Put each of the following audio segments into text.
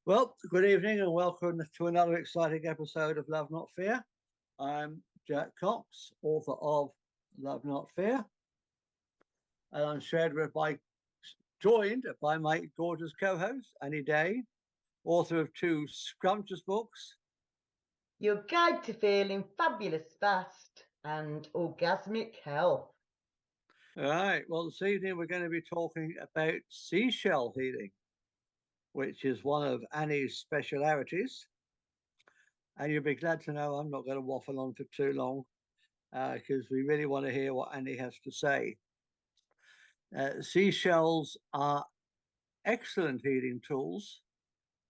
Well, good evening and welcome to another exciting episode of Love Not Fear. I'm Jack Cox, author of Love Not Fear, and I'm joined by my gorgeous co-host, Annie Day, author of two scrumptious books. Your Guide to Feeling Fabulous Fast and Orgasmic Health. All right, well, this evening we're going to be talking about seashell healing, which is one of Annie's specialities. And you'll be glad to know I'm not going to waffle on for too long because we really want to hear what Annie has to say. Seashells are excellent healing tools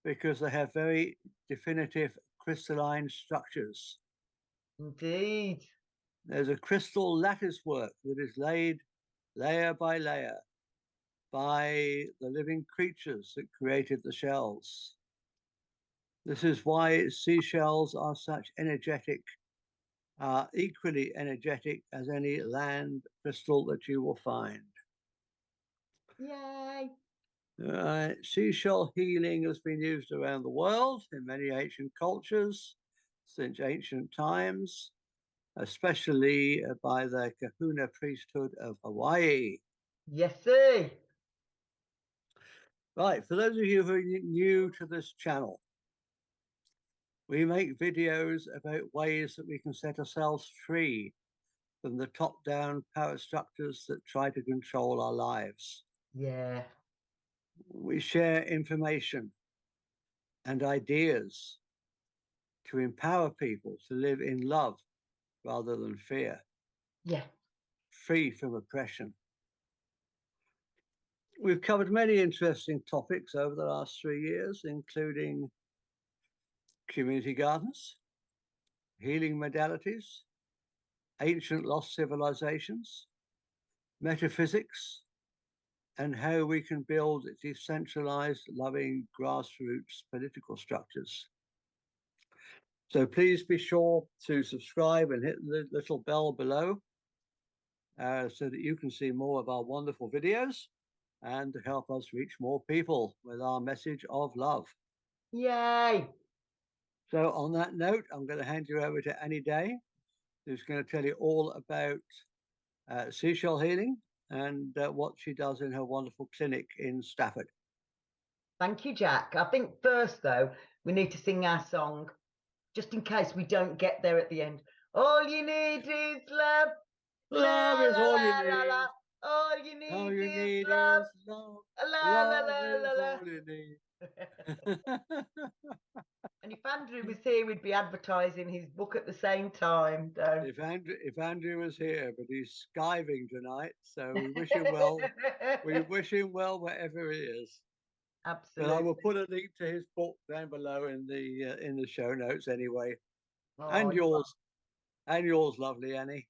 because they have very definitive crystalline structures. Indeed. There's a crystal lattice work that is laid layer by layer by the living creatures that created the shells. This is why seashells are such equally energetic as any land crystal that you will find. Yay! Seashell healing has been used around the world in many ancient cultures since ancient times, especially by the Kahuna priesthood of Hawaii. Yes, sir. Right, for those of you who are new to this channel, we make videos about ways that we can set ourselves free from the top-down power structures that try to control our lives. Yeah. We share information and ideas to empower people to live in love rather than fear. Yeah. Free from oppression. We've covered many interesting topics over the last 3 years, including community gardens, healing modalities, ancient lost civilizations, metaphysics, and how we can build decentralized, loving, grassroots political structures. So please be sure to subscribe and hit the little bell below so that you can see more of our wonderful videos and to help us reach more people with our message of love. Yay! So on that note, I'm going to hand you over to Annie Day, who's going to tell you all about seashell healing and what she does in her wonderful clinic in Stafford. Thank you, Jack. I think first, though, we need to sing our song, just in case we don't get there at the end. All you need is love. Love is all you need. All you need, all you is need love. is love. La, la, Love la, is la, la. all you need. And if Andrew was here, we'd be advertising his book at the same time. So. If Andrew was here, but he's skiving tonight, so we wish him well. We wish him well wherever he is. Absolutely. But I will put a link to his book down below in the show notes anyway. Oh, and yours, lovely Annie.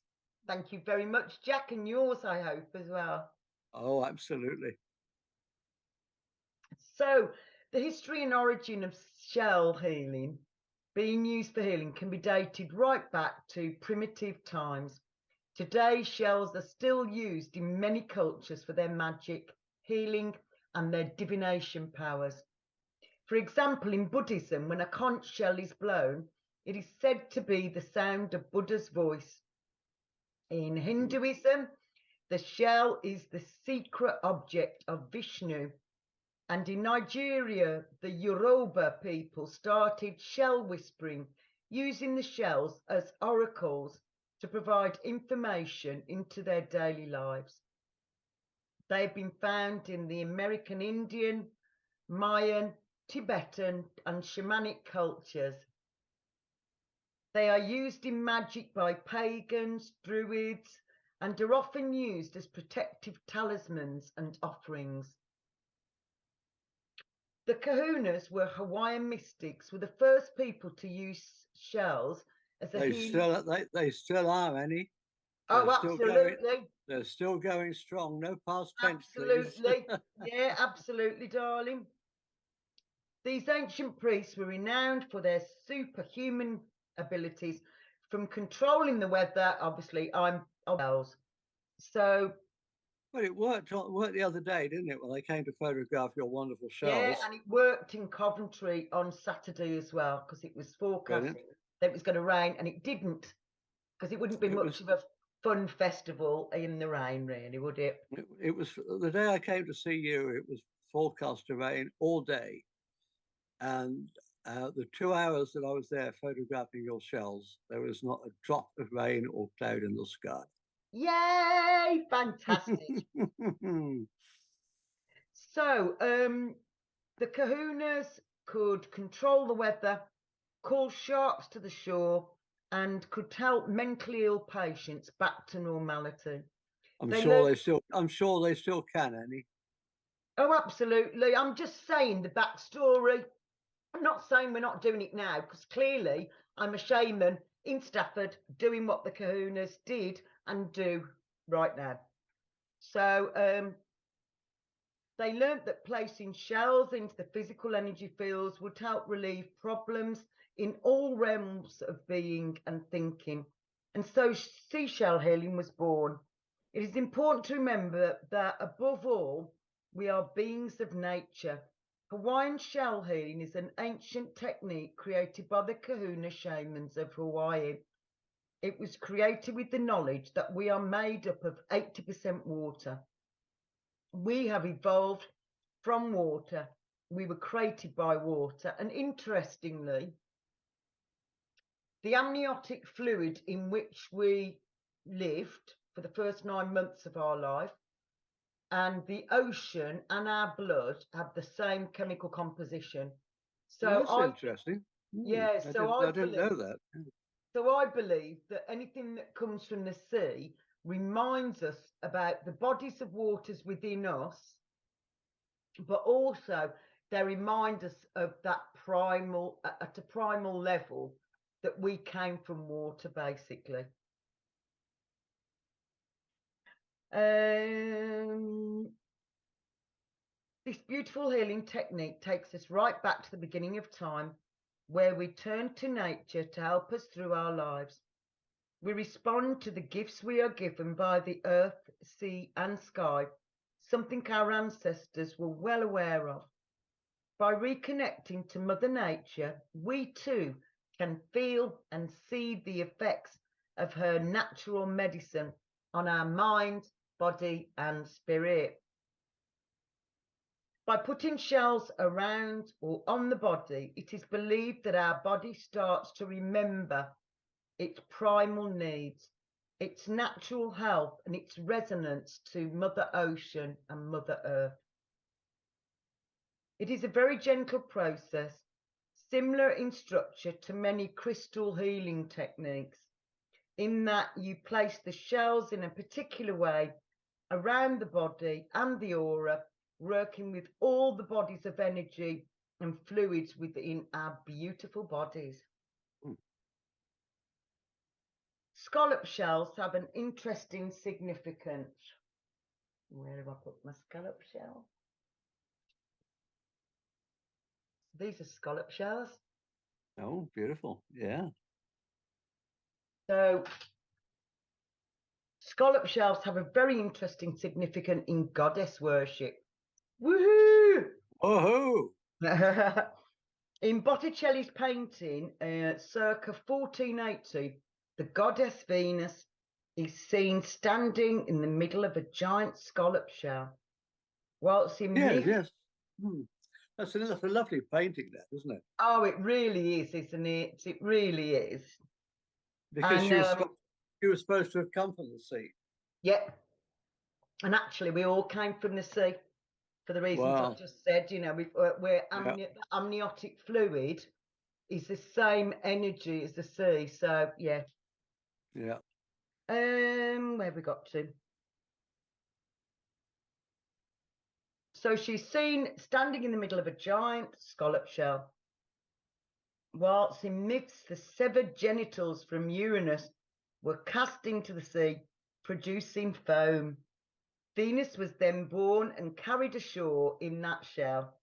Thank you very much, Jack, and yours, I hope, as well. Oh, absolutely. So, the history and origin of shell healing being used for healing can be dated right back to primitive times. Today, shells are still used in many cultures for their magic, healing, and their divination powers. For example, in Buddhism, when a conch shell is blown, it is said to be the sound of Buddha's voice. In Hinduism, the shell is the secret object of Vishnu. And in Nigeria, the Yoruba people started shell whispering, using the shells as oracles to provide information into their daily lives. They've been found in the American Indian, Mayan, Tibetan, and shamanic cultures. They are used in magic by pagans, druids, and are often used as protective talismans and offerings. The Kahunas were Hawaiian mystics, were the first people to use shells as a healing. They still are, Annie. Oh, absolutely. They're still going strong. No past tense, absolutely. Please. Yeah, absolutely, darling. These ancient priests were renowned for their superhuman abilities, from controlling the weather. Obviously, I'm wells. So Well, it worked the other day, didn't it? When they came to photograph your wonderful Yeah, shells. and it worked in Coventry on Saturday as well, because it was forecasting Brilliant. that it was going to rain, and it didn't, because it wouldn't be It much was of a fun festival in the rain, really, would it? it was the day I came to see you. It was forecast to rain all day, and the 2 hours that I was there photographing your shells, there was not a drop of rain or cloud in the sky. Yay! Fantastic. So, the Kahunas could control the weather, call sharks to the shore, and could help mentally ill patients back to normality. They learned. I'm sure they still can, Annie. Oh, absolutely. I'm just saying the backstory. I'm not saying we're not doing it now, because clearly I'm a shaman in Stafford doing what the Kahunas did and do right now. So they learnt that placing shells into the physical energy fields would help relieve problems in all realms of being and thinking. And so seashell healing was born. It is important to remember that above all, we are beings of nature. Hawaiian shell healing is an ancient technique created by the Kahuna shamans of Hawaii. It was created with the knowledge that we are made up of 80% water. We have evolved from water. We were created by water. And interestingly, the amniotic fluid in which we lived for the first 9 months of our life and the ocean and our blood have the same chemical composition. Well, So that's interesting. yeah, I didn't know that. so I believe that anything that comes from the sea reminds us about the bodies of waters within us, but also they remind us of that primal, at a primal level, that we came from water, basically. This beautiful healing technique takes us right back to the beginning of time, where we turn to nature to help us through our lives. We respond to the gifts we are given by the earth, sea, and sky, something our ancestors were well aware of. By reconnecting to Mother Nature, we too can feel and see the effects of her natural medicine on our mind, body, and spirit. By putting shells around or on the body, it is believed that our body starts to remember its primal needs, its natural health, and its resonance to Mother Ocean and Mother Earth. It is a very gentle process, similar in structure to many crystal healing techniques, in that you place the shells in a particular way around the body and the aura, working with all the bodies of energy and fluids within our beautiful bodies. Scallop shells have an interesting significance. Where have I put my scallop shell? These are scallop shells. Oh, beautiful. Yeah. So scallop shells have a very interesting significance in goddess worship. Woohoo! Oh, In Botticelli's painting, circa 1480, the goddess Venus is seen standing in the middle of a giant scallop shell, whilst in yes. That's a lovely painting, that, isn't it? Oh, it really is, isn't it? It really is. Because And she was supposed to have come from the sea. yeah, and actually, we all came from the sea for the reasons I've just said. You know, we're amniotic fluid is the same energy as the sea. So yeah. Yeah. Where have we got to? So she's seen standing in the middle of a giant scallop shell, whilst amidst the severed genitals from Uranus were cast into the sea, producing foam. Venus was then born and carried ashore in that shell.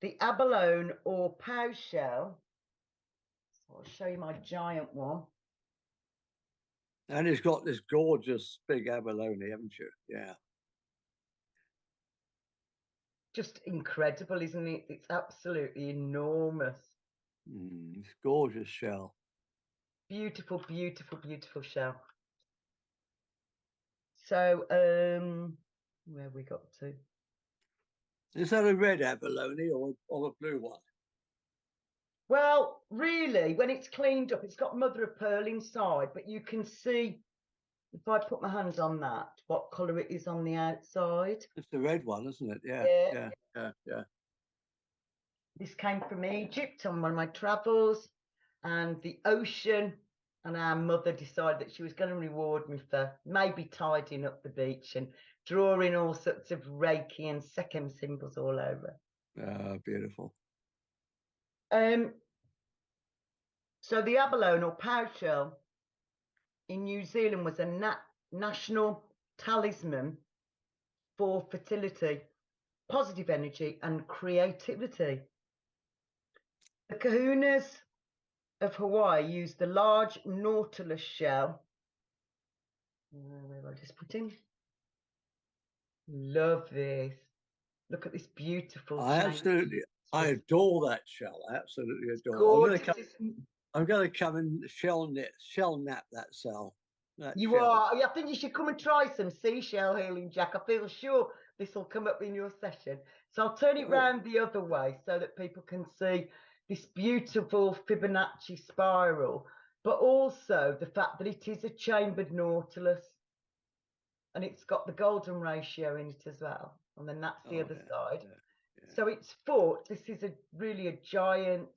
The Avalon or Pow shell, so I'll show you my giant one. And it's got this gorgeous big abalone, haven't you? Yeah. just incredible, isn't it? It's absolutely enormous. It's gorgeous shell. Beautiful, beautiful, beautiful shell. So, where we got to? Is that a red abalone or a blue one? Well, really, when it's cleaned up, it's got mother of pearl inside, but you can see, if I put my hands on that, what colour it is on the outside. It's the red one, isn't it? Yeah, Yeah. yeah. This came from Egypt on one of my travels, and the ocean and our mother decided that she was going to reward me for maybe tidying up the beach and drawing all sorts of Reiki and Sekhem symbols all over. Beautiful. So the abalone or pow shell in New Zealand was a national talisman for fertility, positive energy, and creativity. The Kahunas of Hawaii used the large nautilus shell. Where I just put in? Love this. Look at this beautiful. I adore that shell. I absolutely adore. Gorgeous. I'm going to come and shell nap that shell. You are. I think you should come and try some seashell healing, Jack. I feel sure this will come up in your session. So I'll turn it round the other way so that people can see this beautiful Fibonacci spiral, but also the fact that it is a chambered nautilus and it's got the golden ratio in it as well. And then that's the other side. Yeah. So its foot, this is really a giant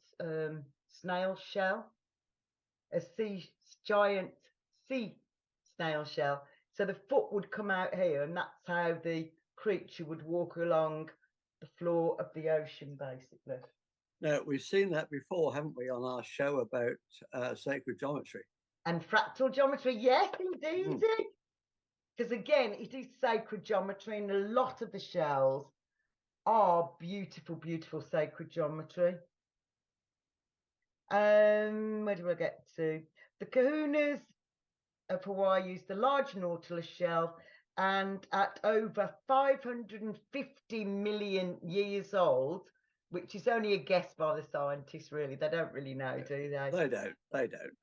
snail shell, a giant sea snail shell. So the foot would come out here, and that's how the creature would walk along the floor of the ocean, basically. Now, we've seen that before, haven't we, on our show about sacred geometry? And fractal geometry, yes, indeed. Because again, it is sacred geometry, and a lot of the shells are beautiful, beautiful sacred geometry. Where do I get to? The Kahunas of Hawaii used the large nautilus shell, and at over 550 million years old, which is only a guess by the scientists, really. They don't really know, do they? They don't.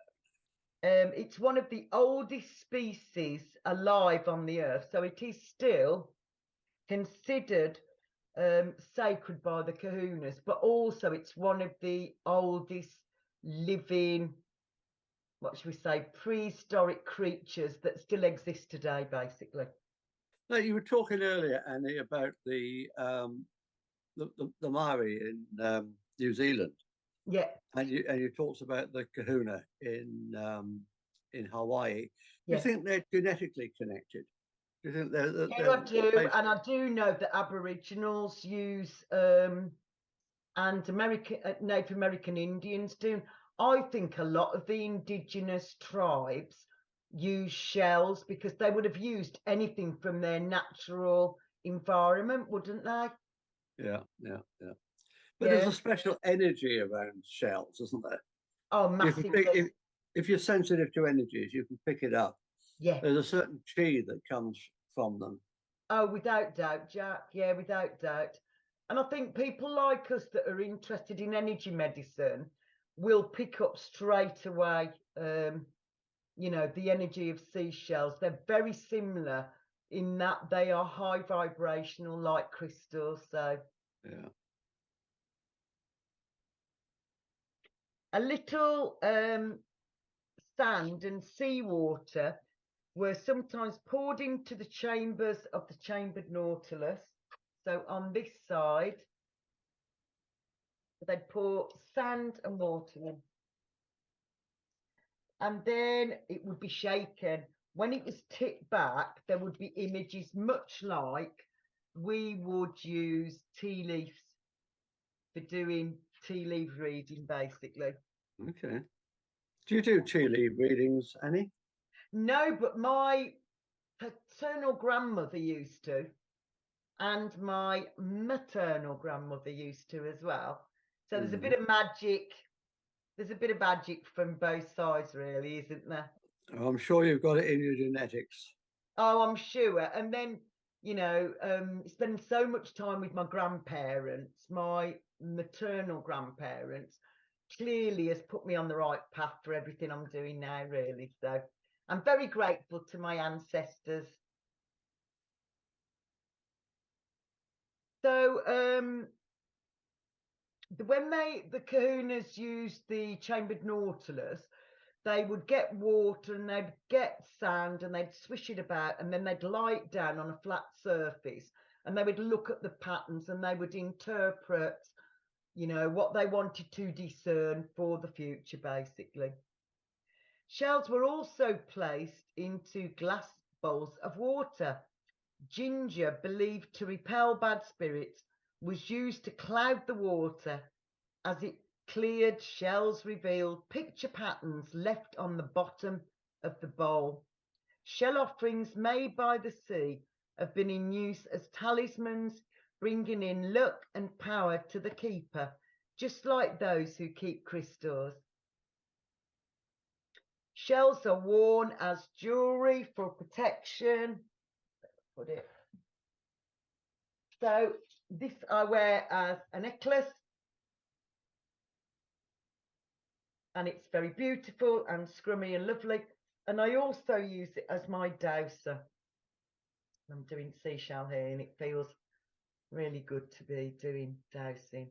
It's one of the oldest species alive on the earth, so it is still considered sacred by the Kahunas, but also it's one of the oldest living, what should we say, prehistoric creatures that still exist today, basically. No, you were talking earlier, Annie, about the Maori in New Zealand. Yeah. And you talked about the Kahuna in Hawaii. Do you think they're genetically connected? Do you think they're I do, and I do know that Aboriginals use and Native American Indians do. I think a lot of the indigenous tribes use shells because they would have used anything from their natural environment, wouldn't they? Yeah. But there's a special energy around shells, isn't there? Oh, massively. If you're sensitive to energies, you can pick it up. Yeah. There's a certain chi that comes from them. Oh, without doubt, Jack. Yeah, without doubt. And I think people like us that are interested in energy medicine will pick up straight away, you know, the energy of seashells. They're very similar in that they are high vibrational like crystals. So yeah. A little sand and seawater were sometimes poured into the chambers of the chambered nautilus. So on this side, they'd pour sand and water in. And then it would be shaken. When it was tipped back, there would be images much like we would use tea leaves for doing tea leaf reading, basically. Okay. Do you do tea leaf readings, Annie? No, but my paternal grandmother used to, and my maternal grandmother used to as well. So there's a bit of magic. There's a bit of magic from both sides, really, isn't there? I'm sure you've got it in your genetics. Oh, I'm sure. And then you know, spending so much time with my grandparents, my maternal grandparents, clearly has put me on the right path for everything I'm doing now, really. So I'm very grateful to my ancestors. So when the Kahunas used the chambered nautilus, they would get water and they'd get sand and they'd swish it about, and then they'd lie it down on a flat surface, and they would look at the patterns and they would interpret, you know, what they wanted to discern for the future, basically. Shells were also placed into glass bowls of water. Ginger, believed to repel bad spirits, was used to cloud the water. As it cleared, shells revealed picture patterns left on the bottom of the bowl. Shell offerings made by the sea have been in use as talismans, bringing in luck and power to the keeper, just like those who keep crystals. Shells are worn as jewelry for protection. Put it. So this I wear as a necklace, and it's very beautiful and scrummy and lovely. And I also use it as my dowser. I'm doing seashell here, and it feels really good to be doing dowsing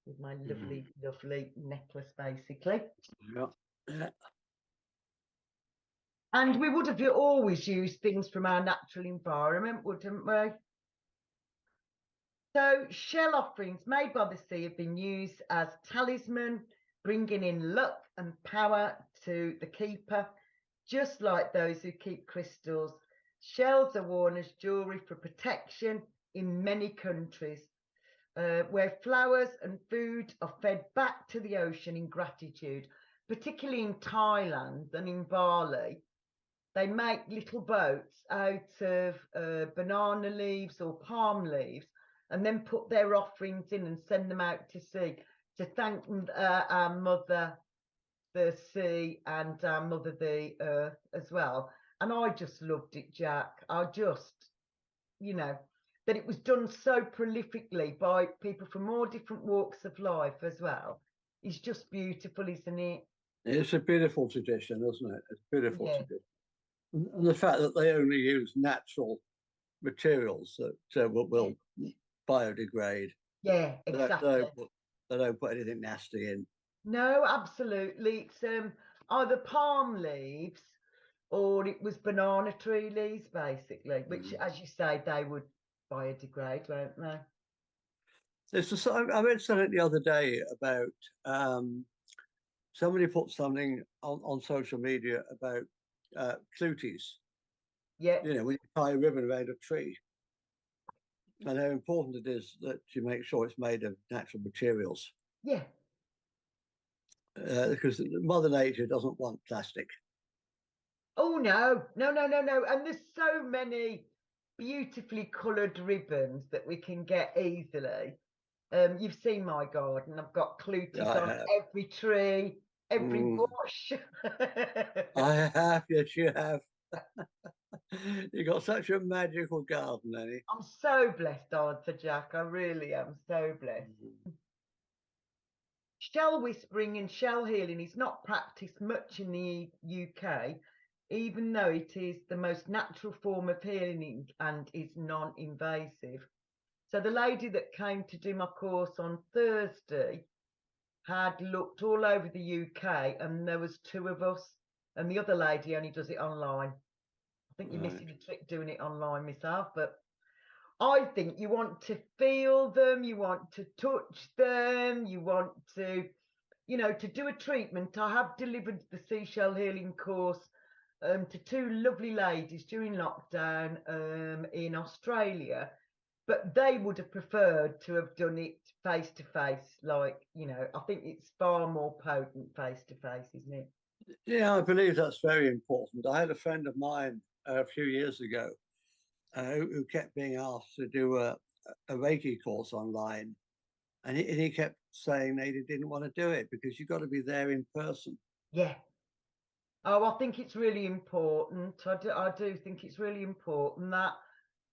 with my lovely, lovely necklace, basically. Yeah. Yeah. And we would have always used things from our natural environment, wouldn't we? So shell offerings made by the sea have been used as talisman, bringing in luck and power to the keeper, just like those who keep crystals. Shells are worn as jewelry for protection in many countries, where flowers and food are fed back to the ocean in gratitude, particularly in Thailand and in Bali. They make little boats out of banana leaves or palm leaves, and then put their offerings in and send them out to sea to thank our mother, the sea, and our mother, the earth, as well. And I just loved it, Jack. I just, you know, that it was done so prolifically by people from all different walks of life as well. It's just beautiful, isn't it? It's a beautiful tradition, isn't it? It's a beautiful Yeah. tradition. And the fact that they only use natural materials that will biodegrade. Yeah, exactly. They don't put anything nasty in. No, absolutely. It's either palm leaves or it was banana tree leaves, basically, which, as you say, they would biodegrade, won't they? I read something the other day about somebody put something on social media about cluties. Yeah. You know, when you tie a ribbon around a tree, and how important it is that you make sure it's made of natural materials. Yeah. Because Mother Nature doesn't want plastic. Oh, no, no, no, no, no. And there's so many beautifully coloured ribbons that we can get easily. You've seen my garden. I've got cluties on every tree, every bush. I have, yes, you have. You got such a magical garden, Annie. I'm so blessed, Arthur Jack. I really am so blessed. Shell whispering and shell healing is not practiced much in the UK, even though it is the most natural form of healing and is non-invasive. So the lady that came to do my course on Thursday had looked all over the UK, and there was 2 of us, and the other lady only does it online. I think you're missing a trick doing it online myself, but I think you want to feel them, you want to touch them, you want to, you know, to do a treatment. I have delivered the seashell healing course to 2 lovely ladies during lockdown in Australia, but they would have preferred to have done it face to face. Like, you know, I think it's far more potent face to face, isn't it? Yeah, I believe that's very important. I had a friend of mine a few years ago who kept being asked to do a Reiki course online. And he kept saying that he didn't want to do it because you've got to be there in person. Yeah. Oh, I think it's really important. I do think it's really important that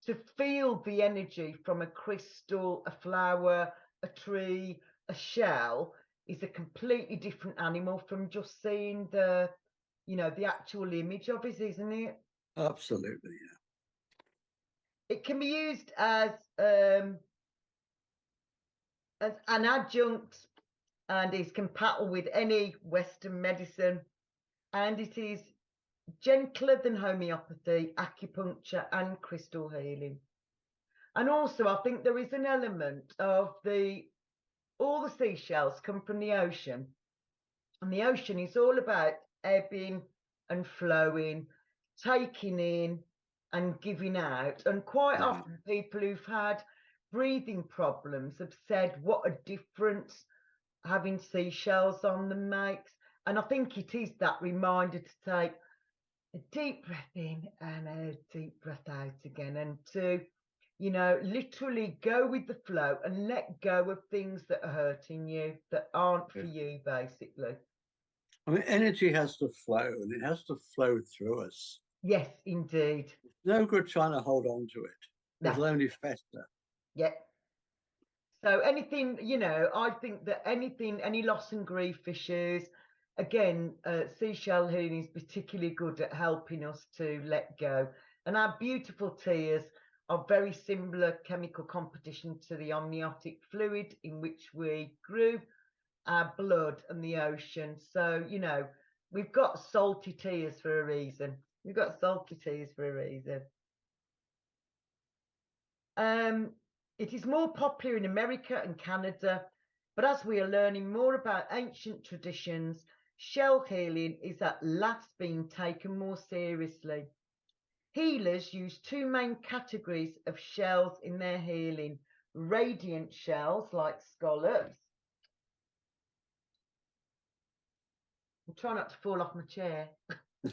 to feel the energy from a crystal, a flower, a tree, a shell is a completely different animal from just seeing the, you know, the actual image of it, isn't it? Absolutely, yeah. It can be used as an adjunct and is compatible with any Western medicine, and it is gentler than homeopathy, acupuncture, and crystal healing. And also, I think there is an element of all the seashells come from the ocean, and the ocean is all about ebbing and flowing, taking in and giving out. And quite often, people who've had breathing problems have said what a difference having seashells on them makes. And I think it is that reminder to take a deep breath in and a deep breath out again, and to, you know, literally go with the flow and let go of things that are hurting you, that aren't for you, basically. I mean, energy has to flow, and it has to flow through us. Yes, indeed. No good trying to hold on to it. It'll only fester. Yeah. So anything, you know, I think that anything, any loss and grief issues, again, seashell healing is particularly good at helping us to let go. And our beautiful tears are very similar chemical composition to the amniotic fluid in which we grew our blood and the ocean. So, you know, we've got salty tears for a reason. We've got salty tears for a reason. It is more popular in America and Canada, but as we are learning more about ancient traditions, shell healing is at last being taken more seriously. Healers use two main categories of shells in their healing: radiant shells like scallops. I'm trying not to fall off my chair.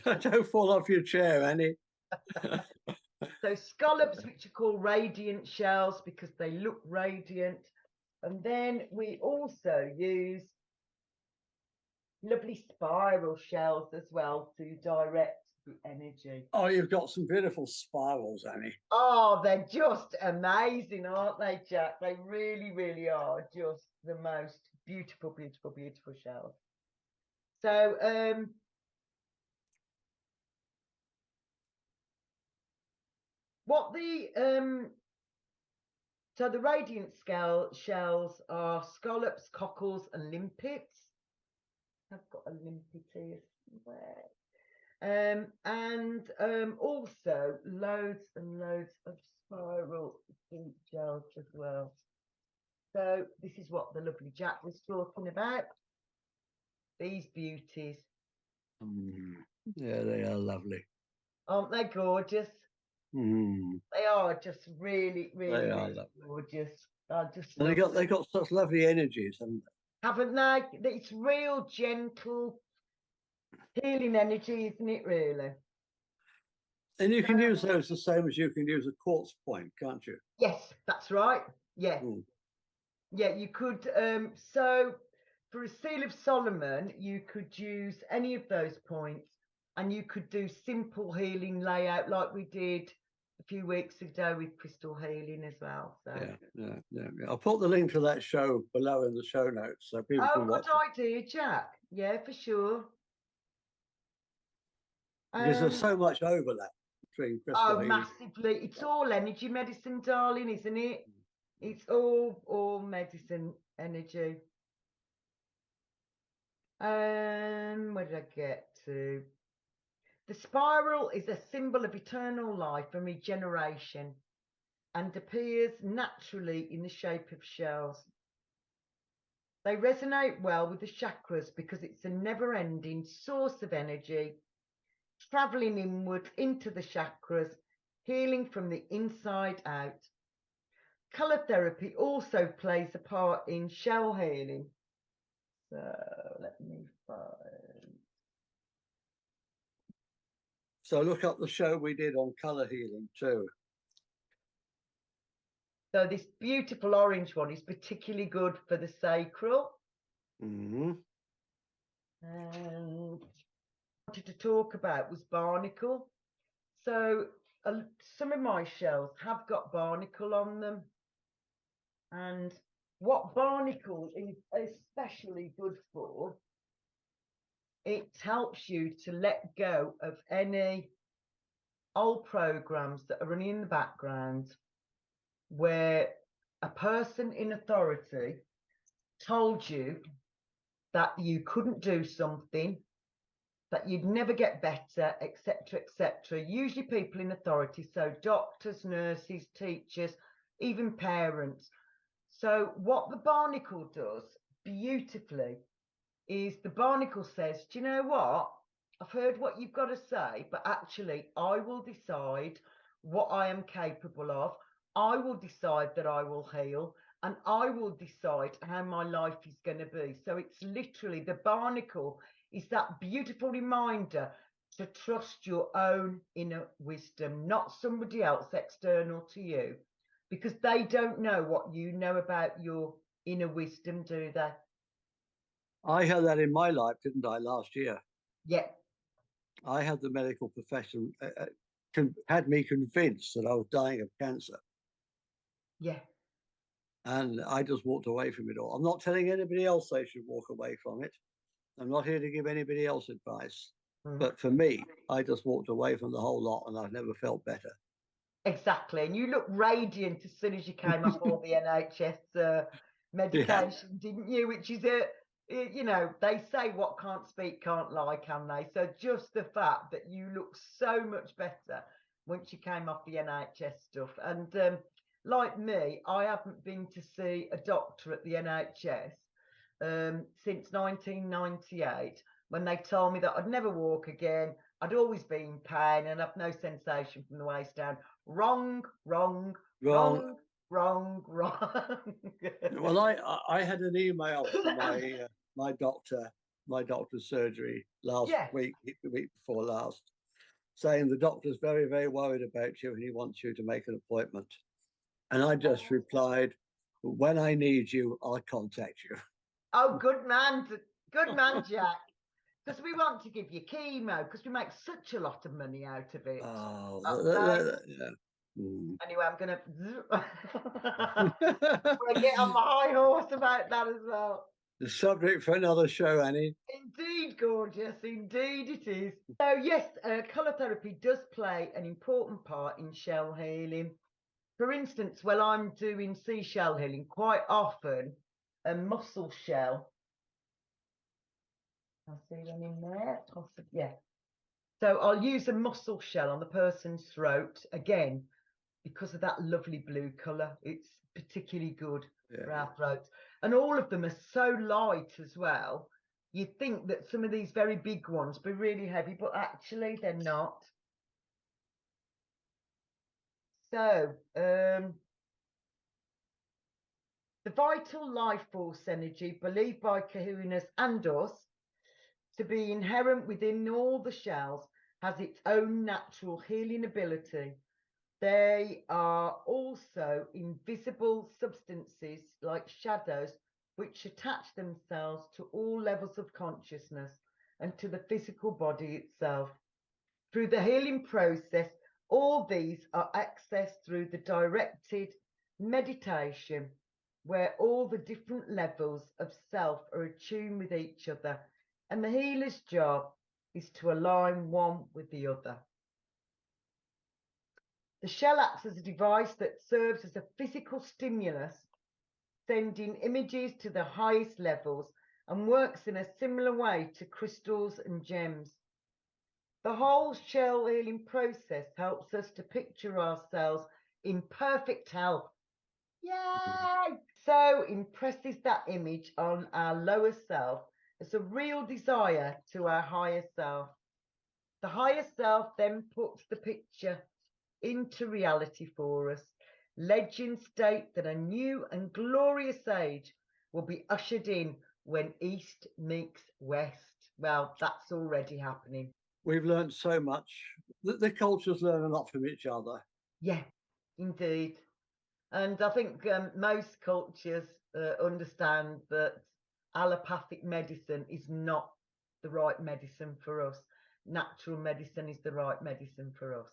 Don't fall off your chair, Annie. So scallops, which are called radiant shells because they look radiant. And then we also use lovely spiral shells as well to direct the energy. Oh, you've got some beautiful spirals, Annie. Oh, they're just amazing, aren't they, Jack? They really, really are just the most beautiful, beautiful, beautiful shells. So, so the radiant shells are scallops, cockles, and limpets. I've got a limpet here somewhere. And also loads and loads of spiral deep shells as well. So this is what the lovely Jack was talking about. These beauties. Yeah, they are lovely. Aren't they gorgeous? They are just really, really, really gorgeous. And they got such lovely energies, haven't they? It's real gentle healing energy, isn't it, really? And you can use those the same as you can use a quartz point, can't you? Yes, that's right. Yeah. Yeah, you could. So for a Seal of Solomon, you could use any of those points, and you could do simple healing layout like we did a few weeks ago with crystal healing as well. So yeah. I'll put the link to that show below in the show notes so people can watch it. Good idea, Jack. Yeah, for sure. Because there's so much overlap between crystal healing. Massively. It's all energy medicine, darling, isn't it? It's all medicine energy. Where did I get to? The spiral is a symbol of eternal life and regeneration and appears naturally in the shape of shells. They resonate well with the chakras because it's a never-ending source of energy, traveling inward into the chakras, healing from the inside out. Color therapy also plays a part in shell healing. So let me find. So look up the show we did on color healing too. So this beautiful orange one is particularly good for the sacral. And what I wanted to talk about was barnacle. So some of my shells have got barnacle on them. And what barnacle is especially good for, it helps you to let go of any old programs that are running in the background where a person in authority told you that you couldn't do something, that you'd never get better, etc., etc. Usually people in authority, so doctors, nurses, teachers, even parents. So what the barnacle does beautifully is the barnacle says, do you know what? I've heard what you've got to say, but actually I will decide what I am capable of. I will decide that I will heal, and I will decide how my life is going to be. So it's literally, the barnacle is that beautiful reminder to trust your own inner wisdom, not somebody else external to you, because they don't know what you know about your inner wisdom, do they? I had that in my life, didn't I, last year? Yeah. I had the medical profession had me convinced that I was dying of cancer. Yeah. And I just walked away from it all. I'm not telling anybody else they should walk away from it. I'm not here to give anybody else advice. But for me, I just walked away from the whole lot, and I've never felt better. Exactly. And you look radiant as soon as you came off all the NHS medication, didn't you? Which is you know, they say what can't speak can't lie, can they? So just the fact that you look so much better once you came off the NHS stuff. And like me, I haven't been to see a doctor at the NHS since 1998, when they told me that I'd never walk again. I'd always be in pain and have no sensation from the waist down. Wrong, wrong, wrong, wrong, wrong. Well, I had an email from my doctor's surgery last week, the week before last, saying the doctor's very, very worried about you and he wants you to make an appointment. And I just replied, when I need you, I'll contact you. Oh, good man, Jack. Because we want to give you chemo, because we make such a lot of money out of it. Yeah. Anyway, I'm going to get on my high horse about that as well. The subject for another show, Annie. Indeed, gorgeous. Indeed it is. So yes, colour therapy does play an important part in shell healing. For instance, when I'm doing seashell healing, quite often a mussel shell. I see one in there. Yeah. So I'll use a mussel shell on the person's throat, again, because of that lovely blue colour. It's particularly good for our throats. And all of them are so light as well. You'd think that some of these very big ones be really heavy, but actually they're not. So the vital life force energy believed by Kahunas and us to be inherent within all the shells has its own natural healing ability. They are also invisible substances like shadows which attach themselves to all levels of consciousness and to the physical body itself. Through the healing process, all these are accessed through the directed meditation, where all the different levels of self are attuned with each other, and the healer's job is to align one with the other. The shell acts as a device that serves as a physical stimulus, sending images to the highest levels, and works in a similar way to crystals and gems. The whole shell healing process helps us to picture ourselves in perfect health. Yay! So impresses that image on our lower self as a real desire to our higher self. The higher self then puts the picture into reality for us. Legends state that a new and glorious age will be ushered in when East meets West. Well, that's already happening. We've learned so much. The cultures learn a lot from each other. Yeah, indeed. And I think most cultures understand that allopathic medicine is not the right medicine for us. Natural medicine is the right medicine for us.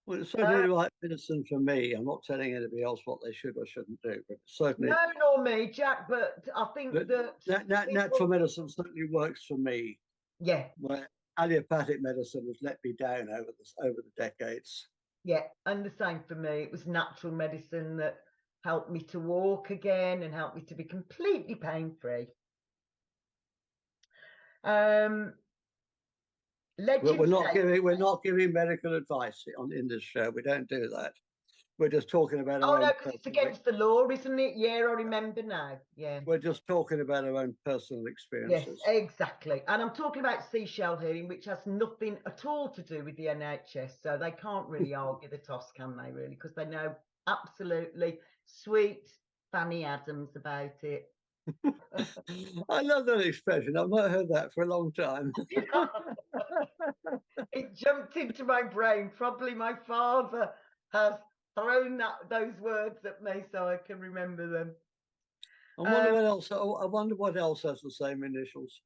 Well, it's certainly the right medicine for me. I'm not telling anybody else what they should or shouldn't do, but certainly No, nor me, Jack, but I think that natural people, medicine certainly works for me. yeah, Where allopathic medicine has let me down over the decades. yeah, and the same for me. It was natural medicine that helped me to walk again and helped me to be completely pain-free. We're Legend not states, giving medical advice in this show. We don't do that. We're just talking about oh our no, own because it's personal. against the law, isn't it? Yeah, I remember now. Yeah. We're just talking about our own personal Yes, experiences. exactly. And I'm talking about seashell healing, which has nothing at all to do with the NHS. So they can't really argue the toss, can they, really? Because they know absolutely sweet Fanny Adams about it. I love that expression. I've not heard that for a long time. It jumped into my brain. Probably my father has thrown those words at me so I can remember them. I wonder what else. I wonder what else has the same initials.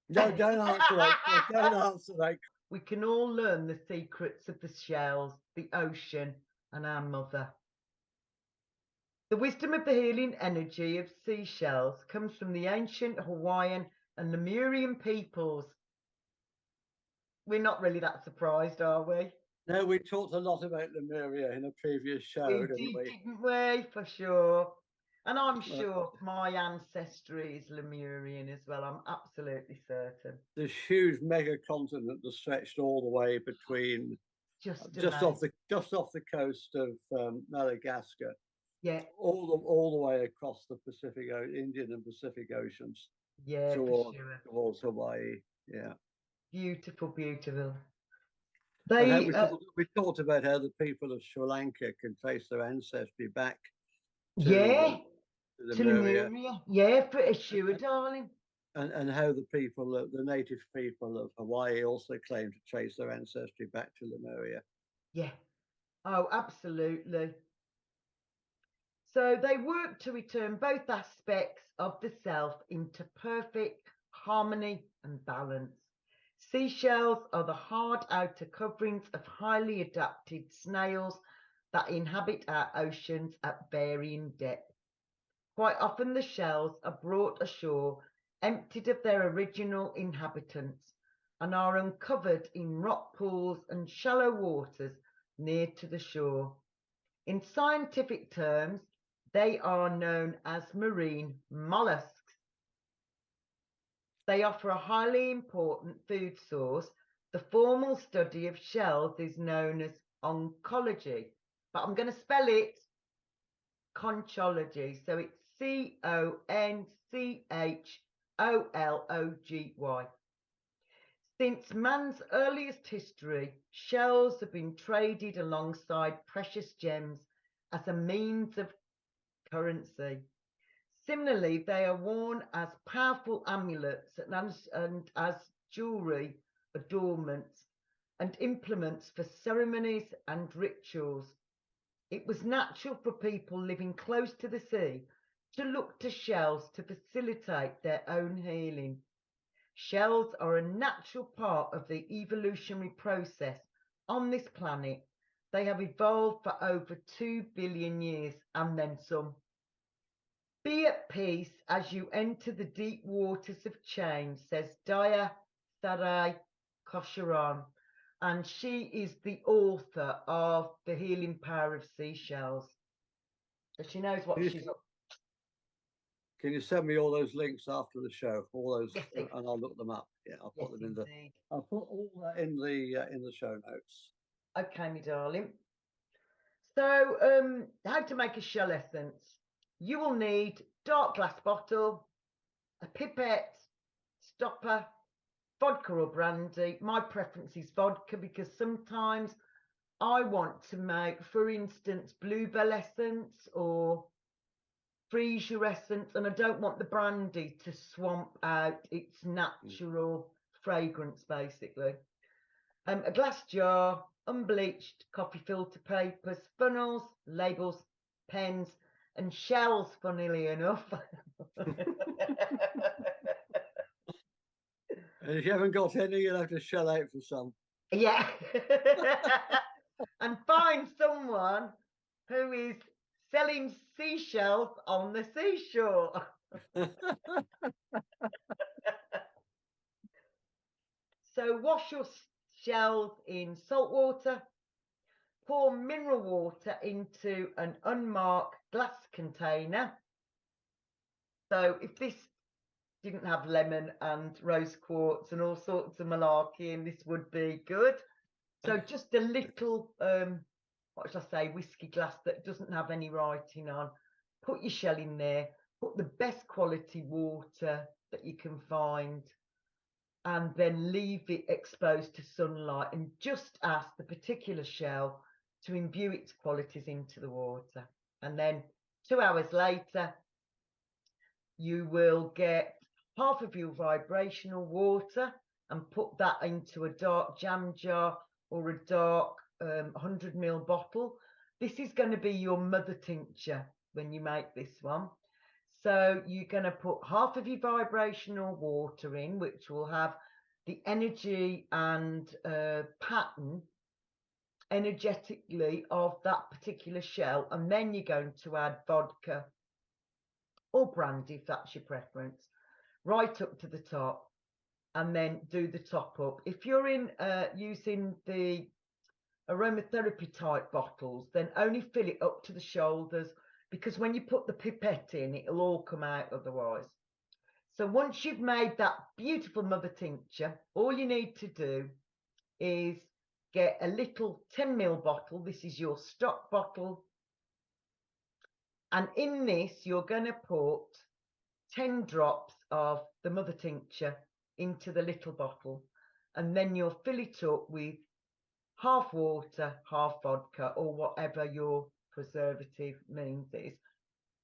No, don't answer that. Don't answer that. We can all learn the secrets of the shells, the ocean, and our mother. The wisdom of the healing energy of seashells comes from the ancient Hawaiian and Lemurian peoples. We're not really that surprised, are we? No, we talked a lot about Lemuria in a previous show, We didn't did, we? didn't we? For sure. And I'm sure my ancestry is Lemurian as well. I'm absolutely certain. This huge mega continent that stretched all the way between just off the coast of Madagascar, yeah, all the way across the Indian and Pacific Oceans yeah, for sure. towards Hawaii. Yeah. Beautiful, beautiful. And They, we talked about how the people of Sri Lanka can trace their ancestry back yeah, to to Lemuria, Lemuria. Yeah, for sure, darling. and how the native people of Hawaii also claim to trace their ancestry back to Lemuria. Yeah. Oh, absolutely. So they work to return both aspects of the self into perfect harmony and balance. Seashells are the hard outer coverings of highly adapted snails that inhabit our oceans at varying depths. Quite often the shells are brought ashore emptied of their original inhabitants and are uncovered in rock pools and shallow waters near to the shore. In scientific terms, they are known as marine mollusks. They offer a highly important food source. The formal study of shells is known as oncology, but I'm going to spell it conchology. So it's CONCHOLOGY. Since man's earliest history, shells have been traded alongside precious gems as a means of currency. Similarly, they are worn as powerful amulets and as jewelry, adornments, and implements for ceremonies and rituals. It was natural for people living close to the sea to look to shells to facilitate their own healing. Shells are a natural part of the evolutionary process on this planet. They have evolved for over 2 billion years and then some. Be at peace as you enter the deep waters of change, says Daya Sarai Chocron, and she is the author of The Healing Power of Seashells. So she knows what she's up. Can you send me all those links after the show? All those, Yes, and I'll look them up. Yeah, I'll put them in the. indeed. I'll put all that in the show notes. Okay, my darling. So, how to make a shell essence? You will need dark glass bottle, a pipette, stopper, vodka or brandy. My preference is vodka because sometimes I want to make, for instance, bluebell essence or freeze your essence, and I don't want the brandy to swamp out its natural fragrance, basically. A glass jar, unbleached coffee filter papers, funnels, labels, pens, and shells, funnily enough. And if you haven't got any, you'll have to shell out for some. Yeah. And find someone who is selling seashells on the seashore. So wash your shells in salt water. Pour mineral water into an unmarked glass container. So if this didn't have lemon and rose quartz and all sorts of malarkey, and this would be good. So just a little, what should I say, whiskey glass that doesn't have any writing on. Put your shell in there. Put the best quality water that you can find, and then leave it exposed to sunlight, and just ask the particular shell to imbue its qualities into the water. And then 2 hours later, you will get half of your vibrational water and put that into a dark jam jar or a dark 100 ml bottle. This is going to be your mother tincture when you make this one. So you're going to put half of your vibrational water in, which will have the energy and pattern energetically of that particular shell, and then you're going to add vodka or brandy if that's your preference, right up to the top, and then do the top up. If you're in using the aromatherapy type bottles, then only fill it up to the shoulders, because when you put the pipette in, it'll all come out otherwise. So once you've made that beautiful mother tincture, all you need to do is get a little 10 ml bottle. This is your stock bottle. And in this, you're going to put 10 drops of the mother tincture into the little bottle. And then you'll fill it up with half water, half vodka, or whatever your preservative means is.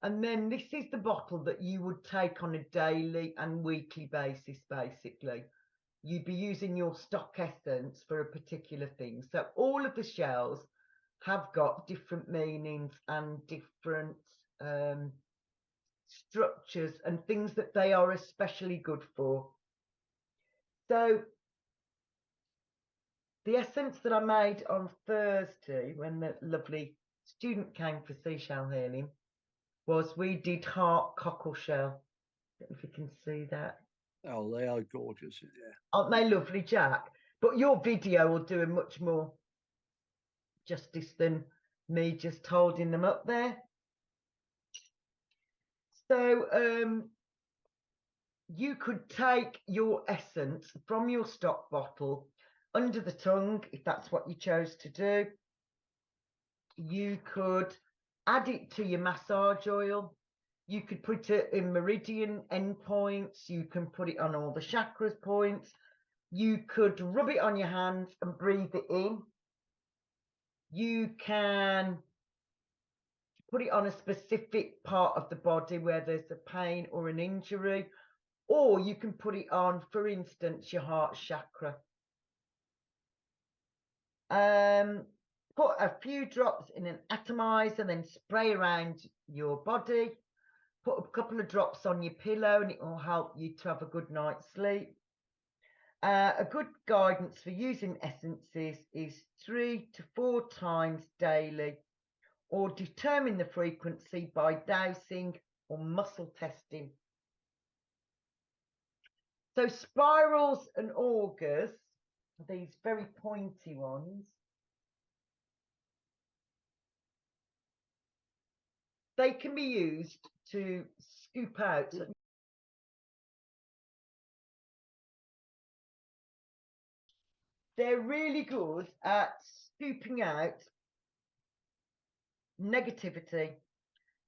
And then this is the bottle that you would take on a daily and weekly basis, basically. You'd be using your stock essence for a particular thing. So all of the shells have got different meanings and different structures and things that they are especially good for. So the essence that I made on Thursday when the lovely student came for seashell healing was we did heart cockle shell. I don't know if you can see that. Oh, they are gorgeous. Yeah. Aren't they lovely, Jack? But your video will do a much more justice than me just holding them up there. So you could take your essence from your stock bottle under the tongue, if that's what you chose to do. You could add it to your massage oil. You could put it in meridian endpoints. You can put it on all the chakras points. You could rub it on your hands and breathe it in. You can put it on a specific part of the body where there's a pain or an injury, or you can put it on, for instance, your heart chakra. Put a few drops in an atomizer, then spray around your body. Put a couple of drops on your pillow and it will help you to have a good night's sleep. A good guidance for using essences is 3 to 4 times daily, or determine the frequency by dowsing or muscle testing. So spirals and augers, these very pointy ones, they can be used to scoop out. They're really good at scooping out negativity,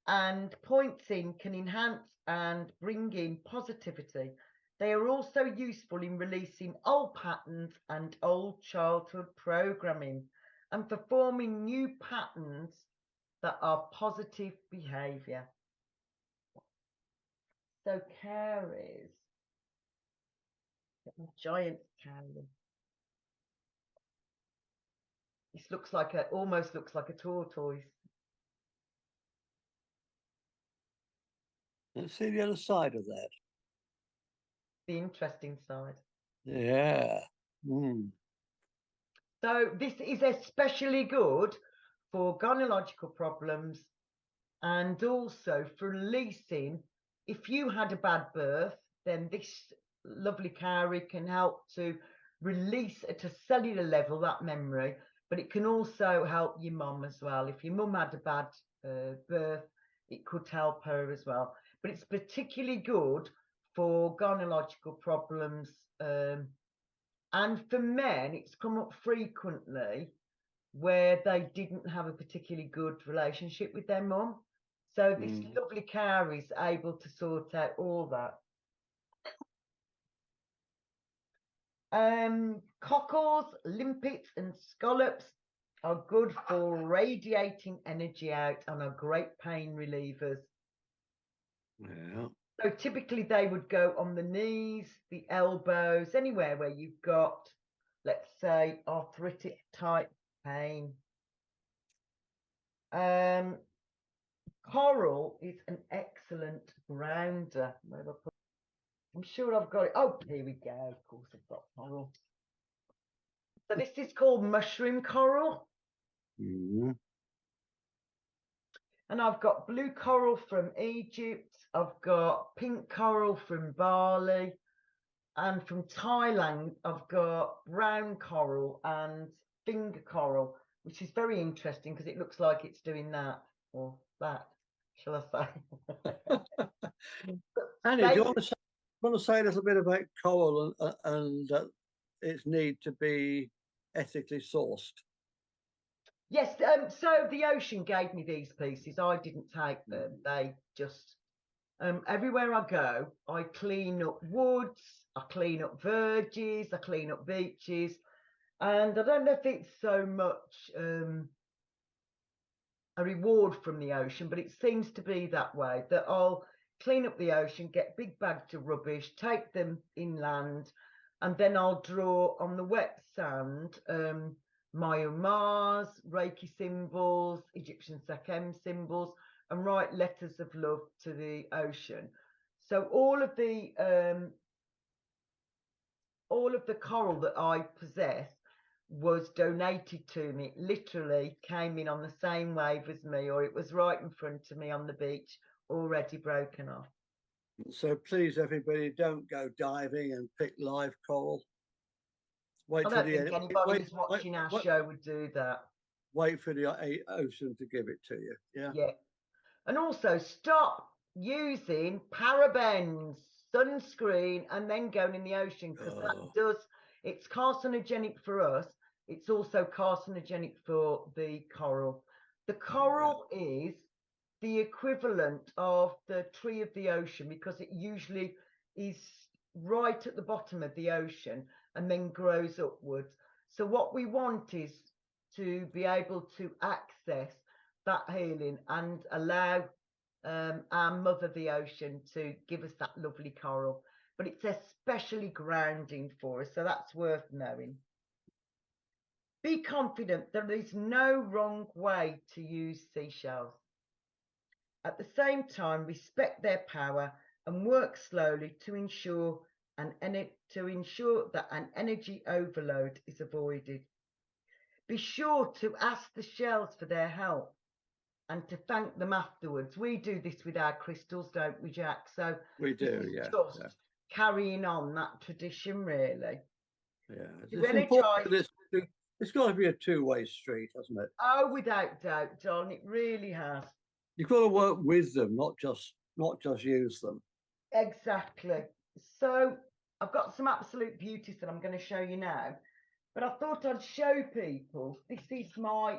and pointing can enhance and bring in positivity. They are also useful in releasing old patterns and old childhood programming and for forming new patterns that are positive behavior. So caries, giant carie. This looks like almost looks like a tortoise. Let's see the other side of that. The interesting side. Yeah. Mm. So this is especially good for gynecological problems and also for releasing. If you had a bad birth, then this lovely cowrie can help to release at a cellular level that memory, but it can also help your mum as well. If your mum had a bad birth, it could help her as well. But it's particularly good for gynecological problems. And for men, it's come up frequently where they didn't have a particularly good relationship with their mum. So this lovely cowrie is able to sort out all that. Cockles, limpets, and scallops are good for radiating energy out and are great pain relievers. Yeah. So typically they would go on the knees, the elbows, anywhere where you've got, let's say, arthritic type pain. Coral is an excellent grounder. Where have I put? I'm sure I've got it. Oh, here we go. Of course, I've got coral. So this is called mushroom coral. And I've got blue coral from Egypt. I've got pink coral from Bali. And from Thailand, I've got brown coral and finger coral, which is very interesting because it looks like it's doing that or that, shall I say? Annie, do you want to say a little bit about coral and its need to be ethically sourced? Yes, so the ocean gave me these pieces. I didn't take them. They just, everywhere I go, I clean up woods, I clean up verges, I clean up beaches. And I don't know if it's so much a reward from the ocean, but it seems to be that way, that I'll clean up the ocean, get big bags of rubbish, take them inland, and then I'll draw on the wet sand Maya Mars, Reiki symbols, Egyptian Sekem symbols, and write letters of love to the ocean. So all of the coral that I possess was donated to me. It literally came in on the same wave as me, or it was right in front of me on the beach, already broken off. So please, everybody, don't go diving and pick live coral. Wait I till don't the think end. anybody who's watching our show would do that. Wait for the ocean to give it to you. Yeah. Yeah. And also stop using parabens, sunscreen, and then going in the ocean, because it's carcinogenic for us. It's also carcinogenic for the coral. The coral is the equivalent of the tree of the ocean because it usually is right at the bottom of the ocean and then grows upwards. So what we want is to be able to access that healing and allow our mother, the ocean, to give us that lovely coral. But it's especially grounding for us, so that's worth knowing. Be confident there is no wrong way to use seashells. At the same time, respect their power and work slowly to ensure that an energy overload is avoided. Be sure to ask the shells for their help and to thank them afterwards. We do this with our crystals, don't we, Jack? So we do, yeah. Just carrying on that tradition, really. Yeah, it's important. It's got to be a two-way street, hasn't it? Oh, without doubt, John, it really has. You've got to work with them, not just use them. Exactly. So I've got some absolute beauties that I'm going to show you now, but I thought I'd show people. This is my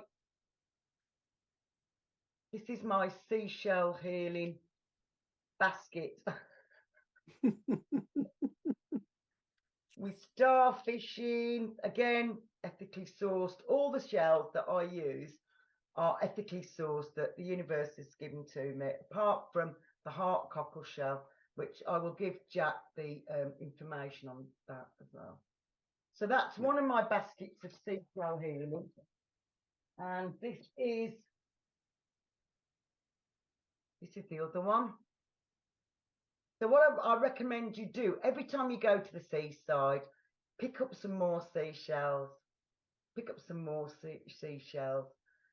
seashell healing basket. With starfishing, again, ethically sourced. All the shells that I use are ethically sourced that the universe has given to me, apart from the heart cockle shell, which I will give Jack the information on that as well. So that's one of my baskets of seashell healing. And this is the other one. So what I recommend you do, every time you go to the seaside, pick up some more seashells. pick up some more seashells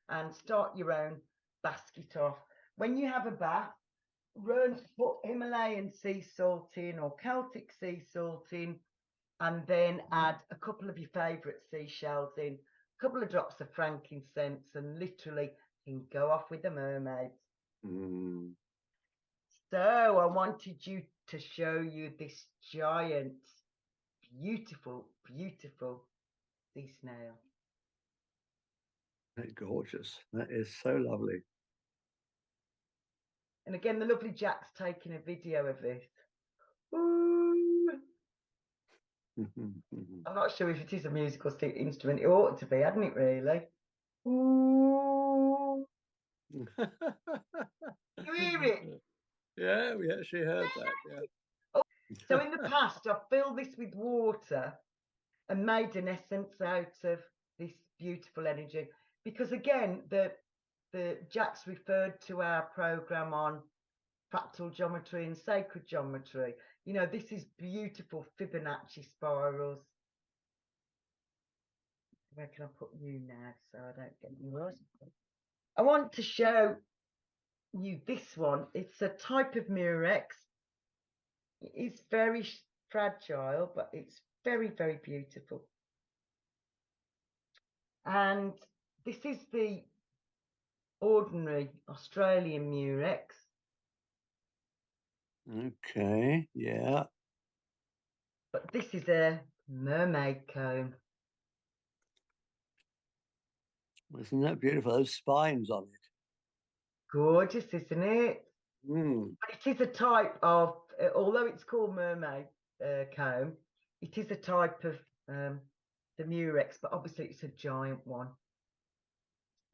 and start your own basket off. When you have a bath, put Himalayan sea salt in or Celtic sea salt in, and then add a couple of your favourite seashells in, a couple of drops of frankincense, and literally you can go off with the mermaids. So I wanted you to show you this giant, beautiful, beautiful sea snail. That's gorgeous. That is so lovely. And again, the lovely Jack's taking a video of this. Ooh. I'm not sure if it is a musical instrument. It ought to be, hadn't it, really? Ooh. You hear it? Yeah, we actually heard that. Yeah. Oh, so in the past, I've filled this with water and made an essence out of this beautiful energy. Because again, the Jack's referred to our program on fractal geometry and sacred geometry. You know, this is beautiful Fibonacci spirals. Where can I put you now so I don't get you lost? I want to show you this one. It's a type of Murex. It's very fragile, but it's very, very beautiful. And this is the ordinary Australian Murex. Okay, yeah. But this is a mermaid comb. Isn't that beautiful? Those spines on it. Gorgeous, isn't it? But it is a type of, although it's called mermaid comb, it is a type of the Murex, but obviously it's a giant one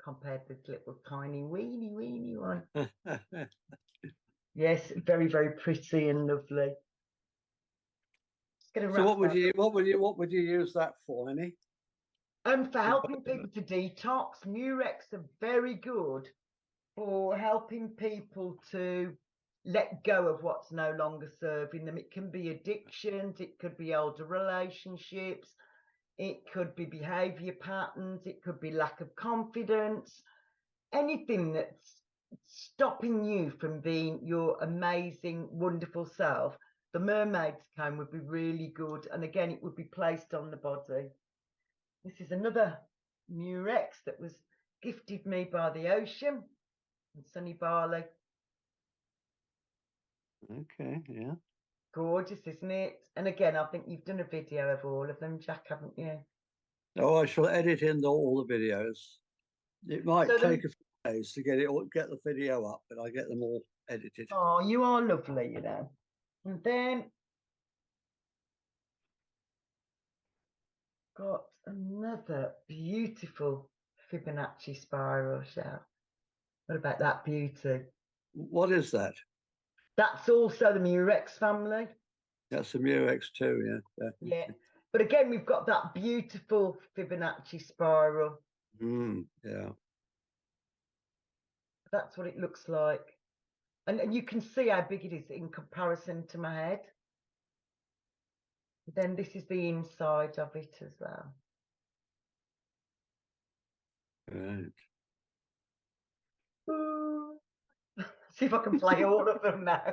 compared to this little tiny weeny one. Yes, very, very pretty and lovely. So what would you use that for, Annie? For helping people to detox. Murex are very good for helping people to let go of what's no longer serving them. It can be addictions, it could be older relationships, it could be behavior patterns, it could be lack of confidence, anything that's stopping you from being your amazing, wonderful self. The mermaid's comb would be really good. And again, it would be placed on the body. This is another Murex that was gifted me by the ocean in sunny Bali. Okay, yeah. Gorgeous, isn't it? And again, I think you've done a video of all of them, Jack, haven't you? Oh, I shall edit in all the videos. It might take a few days to get the video up, but I get them all edited. Oh, you are lovely, you know. And then got another beautiful Fibonacci spiral shell. What about that beauty? What is that? That's also the Murex family. That's the Murex too, yeah. Yeah. But again, we've got that beautiful Fibonacci spiral. Yeah. That's what it looks like. And you can see how big it is in comparison to my head. Then this is the inside of it as well. Right. See if I can play all of them now.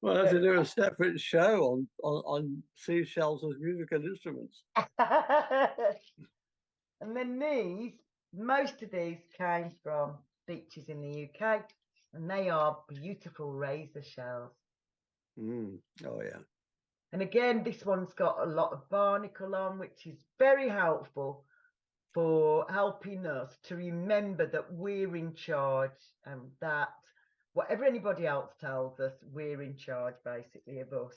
Well, I have to do a separate show on seashells as musical instruments. And then most of these came from beaches in the UK, and they are beautiful razor shells. Oh, yeah. And again, this one's got a lot of barnacle on, which is very helpful for helping us to remember that we're in charge and that whatever anybody else tells us, we're in charge basically of us.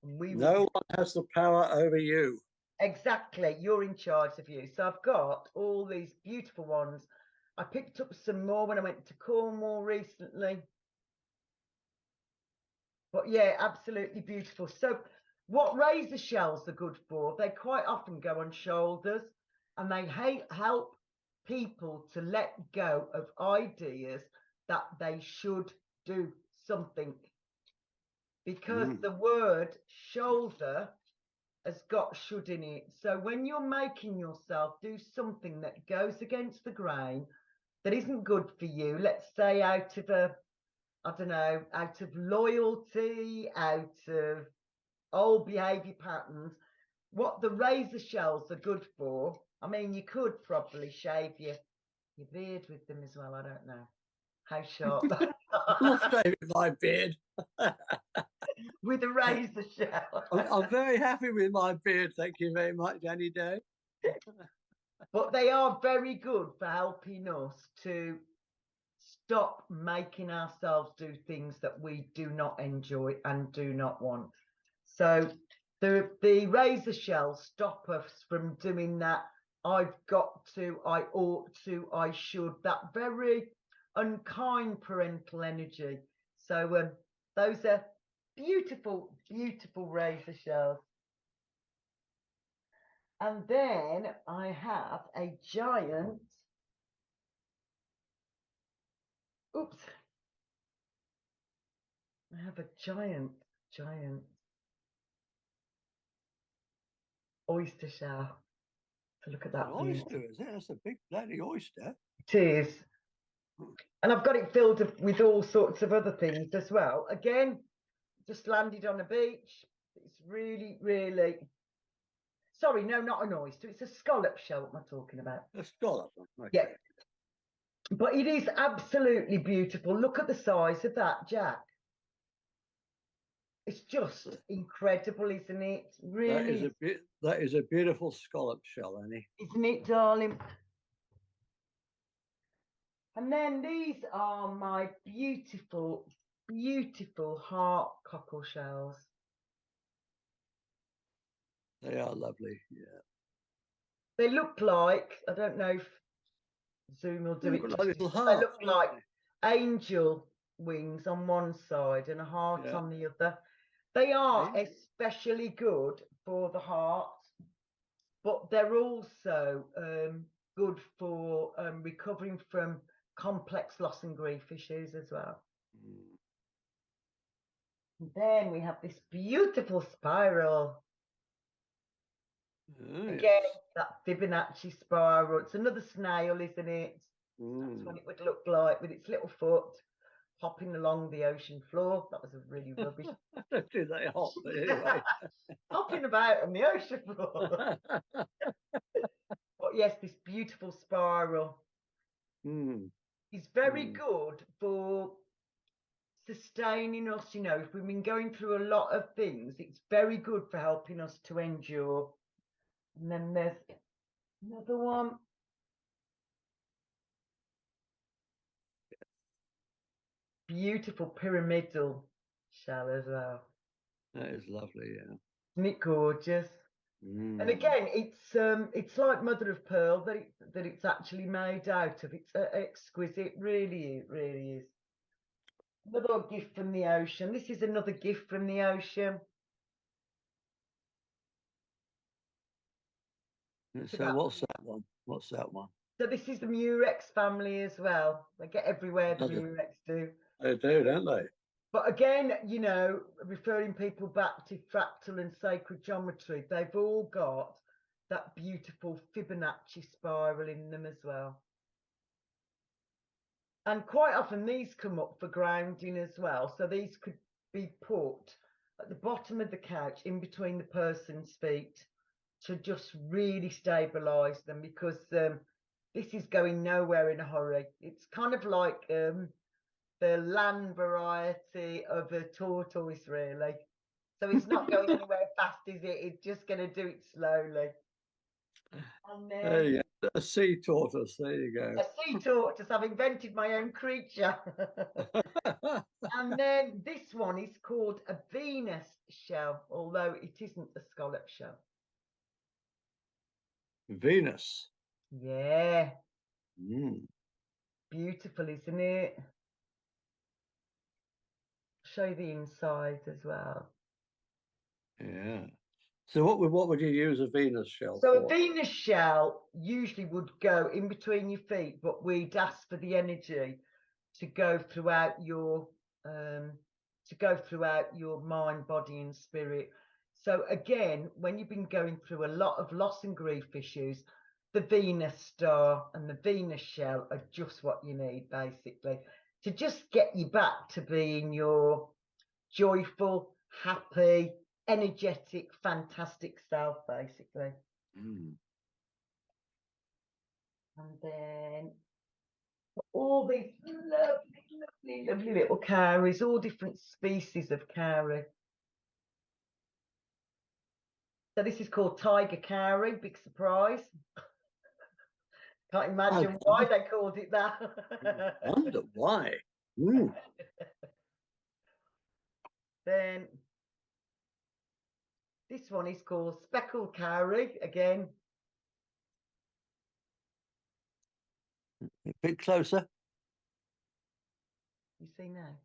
And no one has the power over you. Exactly, you're in charge of you. So I've got all these beautiful ones. I picked up some more when I went to Cornwall recently. But yeah, absolutely beautiful. So what razor shells are good for, they quite often go on shoulders and they help people to let go of ideas that they should do something. Because the word shoulder has got should in it. So when you're making yourself do something that goes against the grain, that isn't good for you, let's say out of I don't know, out of loyalty, out of old behavior patterns, what the razor shells are good for, I mean, you could probably shave your beard with them as well. I don't know how sharp. I'll shave my beard. With a razor shell. I'm very happy with my beard. Thank you very much, any day. But they are very good for helping us to stop making ourselves do things that we do not enjoy and do not want. So the razor shells stop us from doing that. I've got to, I ought to, I should, that very unkind parental energy. So those are beautiful, beautiful razor shells. And then I have a giant, oops, I have a giant oyster shell. So look at that. An oyster, is it? That's a big bloody oyster. It is. And I've got it filled with all sorts of other things as well. Again, just landed on a beach. It's really, really, sorry, no, not an oyster. It's a scallop shell. What am I talking about? A scallop. Okay. Yeah. But it is absolutely beautiful. Look at the size of that, Jack. It's just incredible, isn't it? Really. That is a beautiful scallop shell, Annie. Isn't it, darling? And then these are my beautiful, beautiful heart cockle shells. They are lovely, yeah. They look like, I don't know if Zoom will do it. Like little hearts, they look like angel wings on one side and a heart on the other. They are especially good for the heart, but they're also good for recovering from complex loss and grief issues as well. And then we have this beautiful spiral. Again, that Fibonacci spiral. It's another snail, isn't it? That's what it would look like with its little foot hopping along the ocean floor. That was a really rubbish. Do they hop? But anyway. Hopping about on the ocean floor. But yes, this beautiful spiral is very good for sustaining us. You know, if we've been going through a lot of things, it's very good for helping us to endure. And then there's another one. Beautiful pyramidal shell as well. That is lovely, yeah. Isn't it gorgeous? And again, it's like mother of pearl that it's actually made out of. It's exquisite, really, it really is. Another gift from the ocean. This is another gift from the ocean. So what's that one? What's that one? So this is the Murex family as well. They get everywhere, the Murex do. They do, don't they? But again, you know, referring people back to fractal and sacred geometry, they've all got that beautiful Fibonacci spiral in them as well. And quite often these come up for grounding as well. So these could be put at the bottom of the couch in between the person's feet to just really stabilize them, because this is going nowhere in a hurry. It's kind of like the land variety of a tortoise, really. So it's not going anywhere fast, is it? It's just going to do it slowly. And then, there you go. A sea tortoise. There you go. A sea tortoise. I've invented my own creature. And then this one is called a Venus shell, although it isn't a scallop shell. Venus. Yeah. Beautiful, isn't it? Show you the inside as well. Yeah. So what would you use a Venus shell for? for? A Venus shell usually would go in between your feet, but we'd ask for the energy to go throughout your mind, body, and spirit. So again, when you've been going through a lot of loss and grief issues, the Venus star and the Venus shell are just what you need, basically, to just get you back to being your joyful, happy, energetic, fantastic self, basically. Mm. And then all these lovely little cowries, all different species of cowrie. So this is called tiger cowrie, big surprise. Can't imagine why they called it that. I wonder why. Mm. Then this one is called speckled cowrie again. A bit closer. You see now?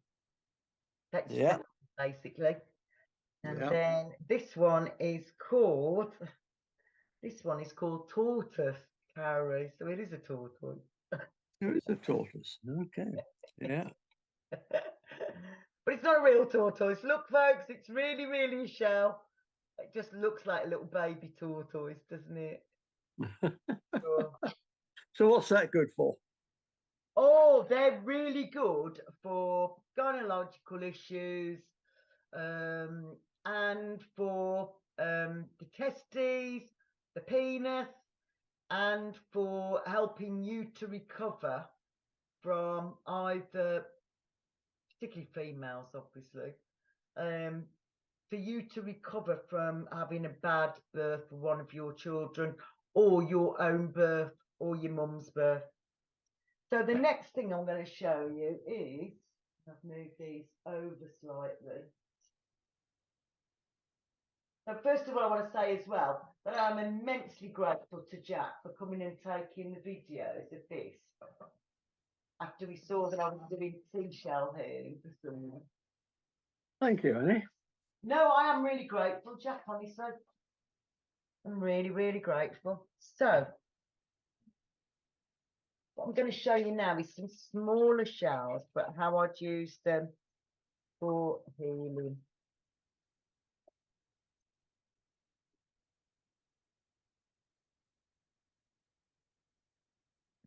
That's Yeah. basically. And Yeah. then this one is called tortoise cowrie. So it is a tortoise. There is a tortoise. Okay. Yeah. But it's not a real tortoise. Look, folks, it's really, really a shell. It just looks like a little baby tortoise, doesn't it? Oh. So what's that good for? Oh, they're really good for gynecological issues, and for the testes, the penis, and for helping you to recover from either, particularly females, obviously, for you to recover from having a bad birth for one of your children, or your own birth, or your mum's birth. So the next thing I'm going to show you is, I've moved these over slightly. So first of all, I want to say as well that I'm immensely grateful to Jack for coming and taking the videos of this after we saw that I was doing seashell healing for someone. Thank you, Annie. No, I am really grateful, Jack, honestly. I'm really, really grateful. So what I'm going to show you now is some smaller shells, but how I'd use them for healing.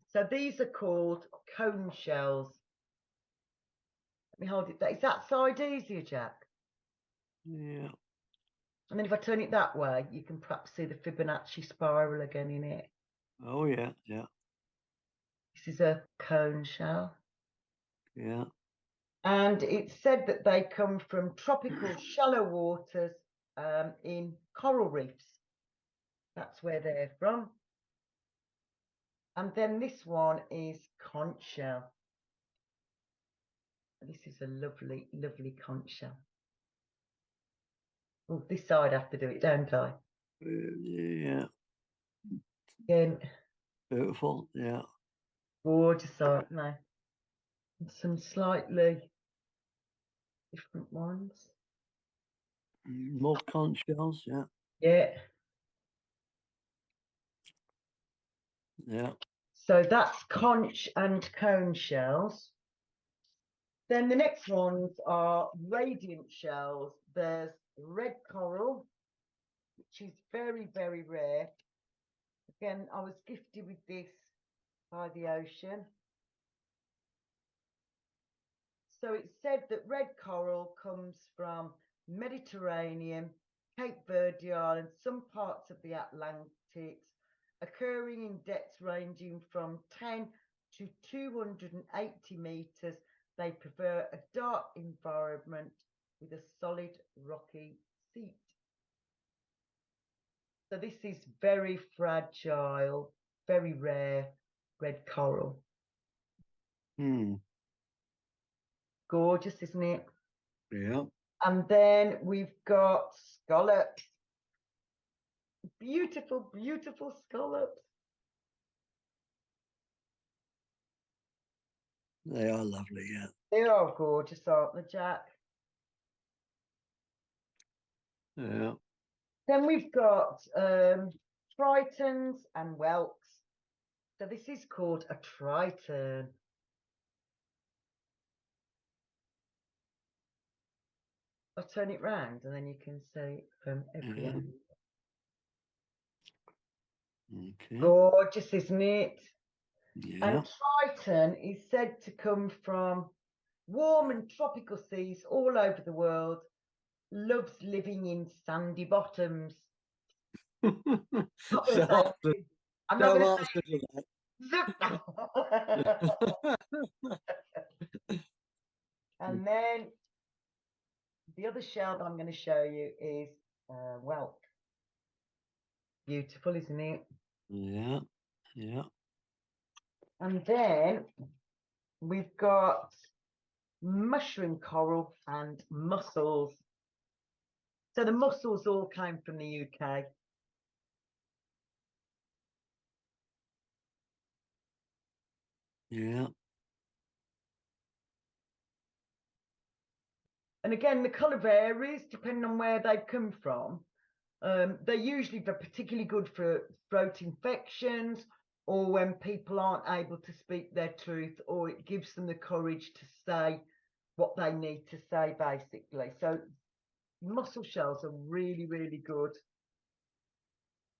So these are called cone shells. Let me hold it there. Is that side easier, Jack? Yeah. And then if I turn it that way, you can perhaps see the Fibonacci spiral again in it. Oh, yeah. Yeah. This is a cone shell. Yeah. And it's said that they come from tropical shallow waters in coral reefs. That's where they're from. And then this one is conch shell. This is a lovely, lovely conch shell. Oh, this side I have to do it, don't I? Yeah. Again, Beautiful. Yeah. gorgeous, aren't they? And some slightly different ones. More conch shells. Yeah. Yeah. Yeah. So that's conch and cone shells. Then the next ones are radiant shells. There's red coral, which is very, very rare. Again, I was gifted with this by the ocean. So it's said that red coral comes from Mediterranean, Cape Verde Islands, some parts of the Atlantic, occurring in depths ranging from 10 to 280 meters. They prefer a dark environment with a solid rocky seat. So this is very fragile, very rare red coral. Gorgeous, isn't it? Yeah. And then we've got scallops. Beautiful, beautiful scallops. They are lovely. Yeah. They are gorgeous, aren't they, Jack? Yeah. Then we've got tritons and whelks. So this is called a triton. I'll turn it round and then you can see from every Yeah. angle. Okay. Gorgeous, isn't it? Yeah. And Triton is said to come from warm and tropical seas all over the world, loves living in sandy bottoms. I'm not going to say anything. I'm not going to say And then the other shell that I'm going to show you is whelk. Beautiful, isn't it? Yeah. Yeah. And then we've got mushroom coral and mussels. So the mussels all came from the UK. Yeah. And again, the colour varies depending on where they've come from. They're usually particularly good for throat infections or when people aren't able to speak their truth, or it gives them the courage to say what they need to say, basically. So mussel shells are really, really good.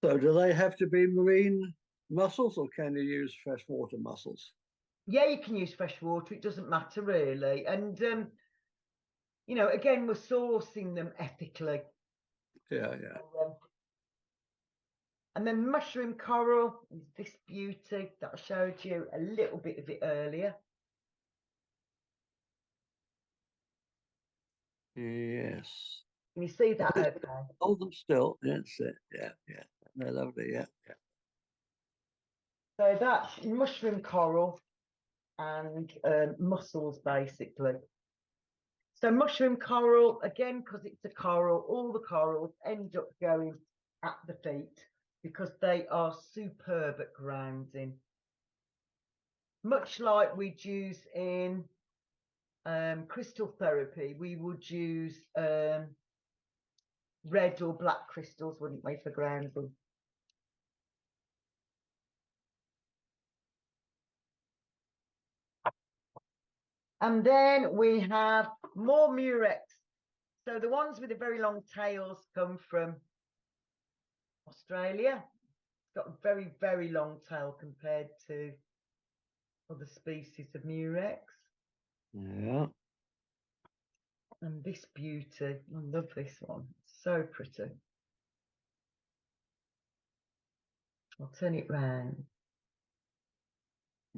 So do they have to be marine mussels or can you use freshwater mussels? Yeah, you can use fresh water. It doesn't matter really. And, you know, again, we're sourcing them ethically. Yeah, yeah. And then mushroom coral is this beauty that I showed you a little bit of it earlier. Yes. Can you see that? Okay. Hold them still. That's it. Yeah, yeah. They're lovely. Yeah, yeah. So that's mushroom coral and mussels, basically. So mushroom coral, again, because it's a coral, all the corals end up going at the feet because they are superb at grounding. Much like we'd use in crystal therapy, we would use red or black crystals, wouldn't we, for grounding? And then we have more murex. So the ones with the very long tails come from Australia. It's got a very, very long tail compared to other species of murex. Yeah. And this beauty, I love this one. It's so pretty. I'll turn it round.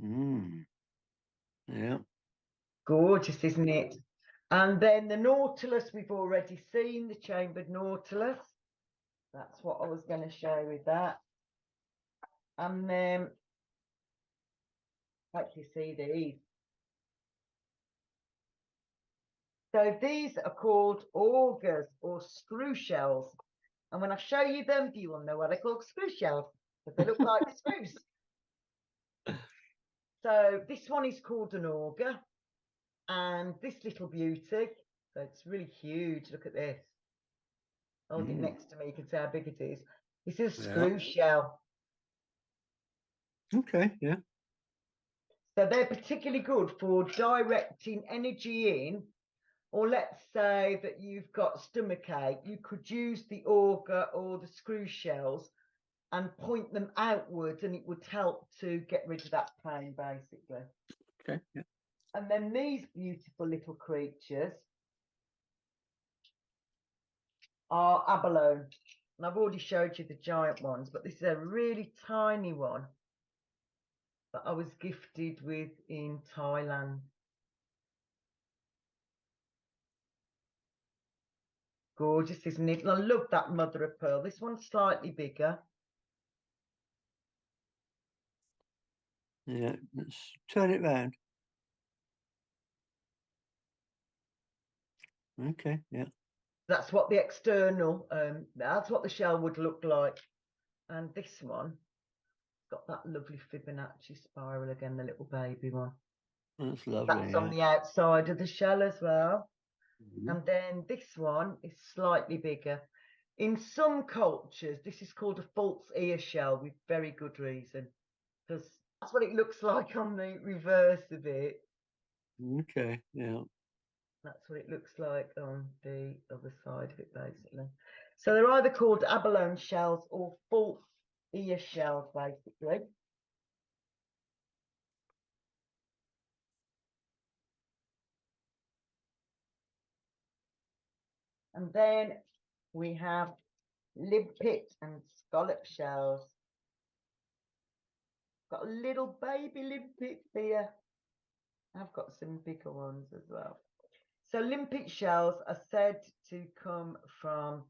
Mm. Yeah. Gorgeous, isn't it? And then the nautilus, we've already seen the chambered nautilus. That's what I was going to show with that. And then, like you see these. So these are called augurs or screw shells. And when I show you them, you will know what they're called, screw shells, because they look like screws. So this one is called an augur. And this little beauty, so it's really huge. Look at this. Hold it next to me, you can see how big it is. This is a screw shell. Okay, yeah. So they're particularly good for directing energy in, or let's say that you've got stomachache, you could use the auger or the screw shells and point them outwards, and it would help to get rid of that pain, basically. Okay, yeah. And then these beautiful little creatures are abalone. And I've already showed you the giant ones, but this is a really tiny one that I was gifted with in Thailand. Gorgeous, isn't it? And I love that mother of pearl. This one's slightly bigger. Yeah, let's turn it round. Okay, yeah. That's what the external, that's what the shell would look like. And this one got that lovely Fibonacci spiral again, the little baby one. That's lovely. That's on the outside of the shell as well. Mm-hmm. And then this one is slightly bigger. In some cultures, this is called a false ear shell with very good reason, because that's what it looks like on the reverse of it. Okay, yeah. That's what it looks like on the other side of it, basically. So they're either called abalone shells or false ear shells, basically. And then we have limpet and scallop shells. Got a little baby limpet here. I've got some bigger ones as well. So limpet shells are said to come from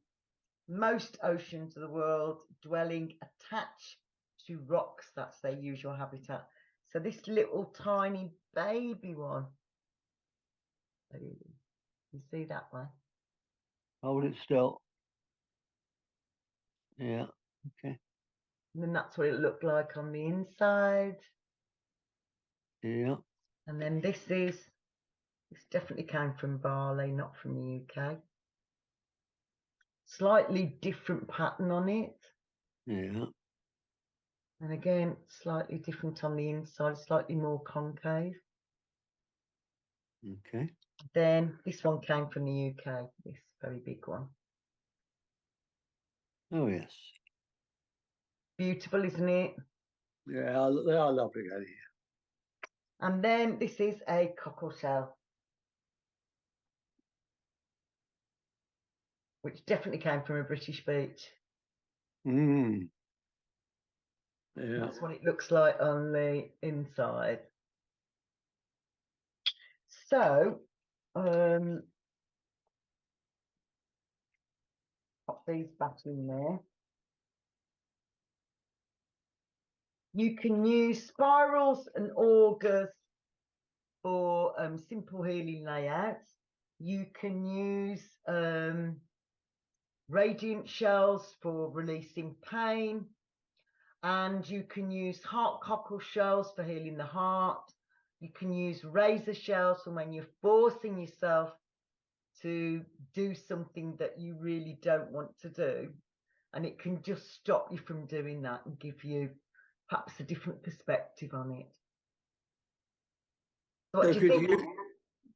most oceans of the world, dwelling attached to rocks. That's their usual habitat. So this little tiny baby one, you see that one? Hold it still. Yeah, okay. And then that's what it looked like on the inside. Yeah. And then this definitely came from Bali, not from the UK. Slightly different pattern on it. Yeah. And again, slightly different on the inside, slightly more concave. Okay. Then this one came from the UK, this very big one. Oh, yes. Beautiful, isn't it? Yeah, they are lovely, Annie. And then this is a cockle shell, which definitely came from a British beach. Mm. Yeah. That's what it looks like on the inside. So, pop these back in there. You can use spirals and augers for simple healing layouts. You can use radiant shells for releasing pain, and you can use heart cockle shells for healing the heart. You can use razor shells for when you're forcing yourself to do something that you really don't want to do, and it can just stop you from doing that and give you perhaps a different perspective on it. What So do you think?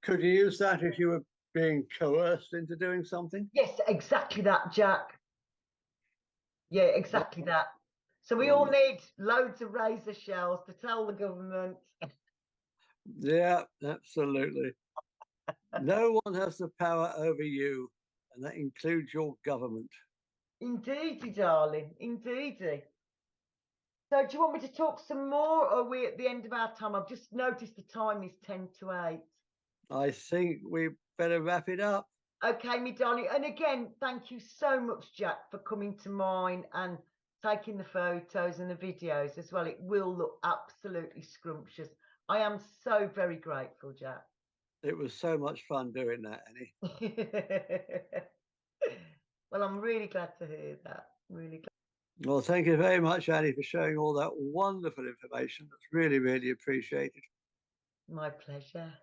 could you use that if you were being coerced into doing something? Yes, exactly that, Jack. Yeah, exactly that. So we all need loads of razor shells to tell the government. Yeah, absolutely. No one has the power over you, and that includes your government. Indeedy, darling, indeedy. So do you want me to talk some more, or are we at the end of our time? I've just noticed the time is 10 to 8. I think we better wrap it up. Okay, me darling. And again, thank you so much, Jack, for coming to mine and taking the photos and the videos as well. It will look absolutely scrumptious. I am so very grateful, Jack. It was so much fun doing that, Annie. Well, I'm really glad to hear that. Really glad. Well, thank you very much, Annie, for sharing all that wonderful information. That's really, really appreciated. My pleasure.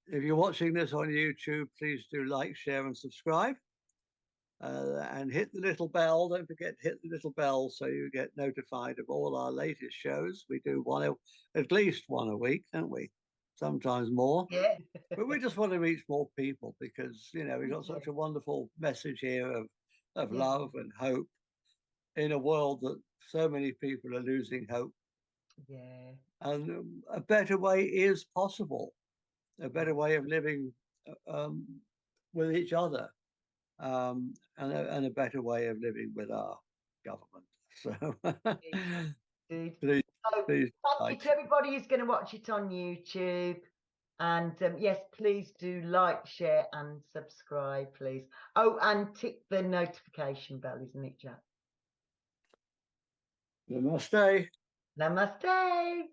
If you're watching this on YouTube, please do like, share, and subscribe. And hit the little bell. Don't forget to hit the little bell so you get notified of all our latest shows. We do at least one a week, don't we? Sometimes more. Yeah. But we just want to reach more people because, you know, we've got such a wonderful message here of love and hope in a world that so many people are losing hope. Yeah. And a better way is possible, a better way of living with each other, and a better way of living with our government. So Indeed. please Thank you to everybody who's going to watch it on YouTube. And yes, please do like, share, and subscribe, please. Oh, and tick the notification bell, isn't it, Jack? Namaste. Namaste.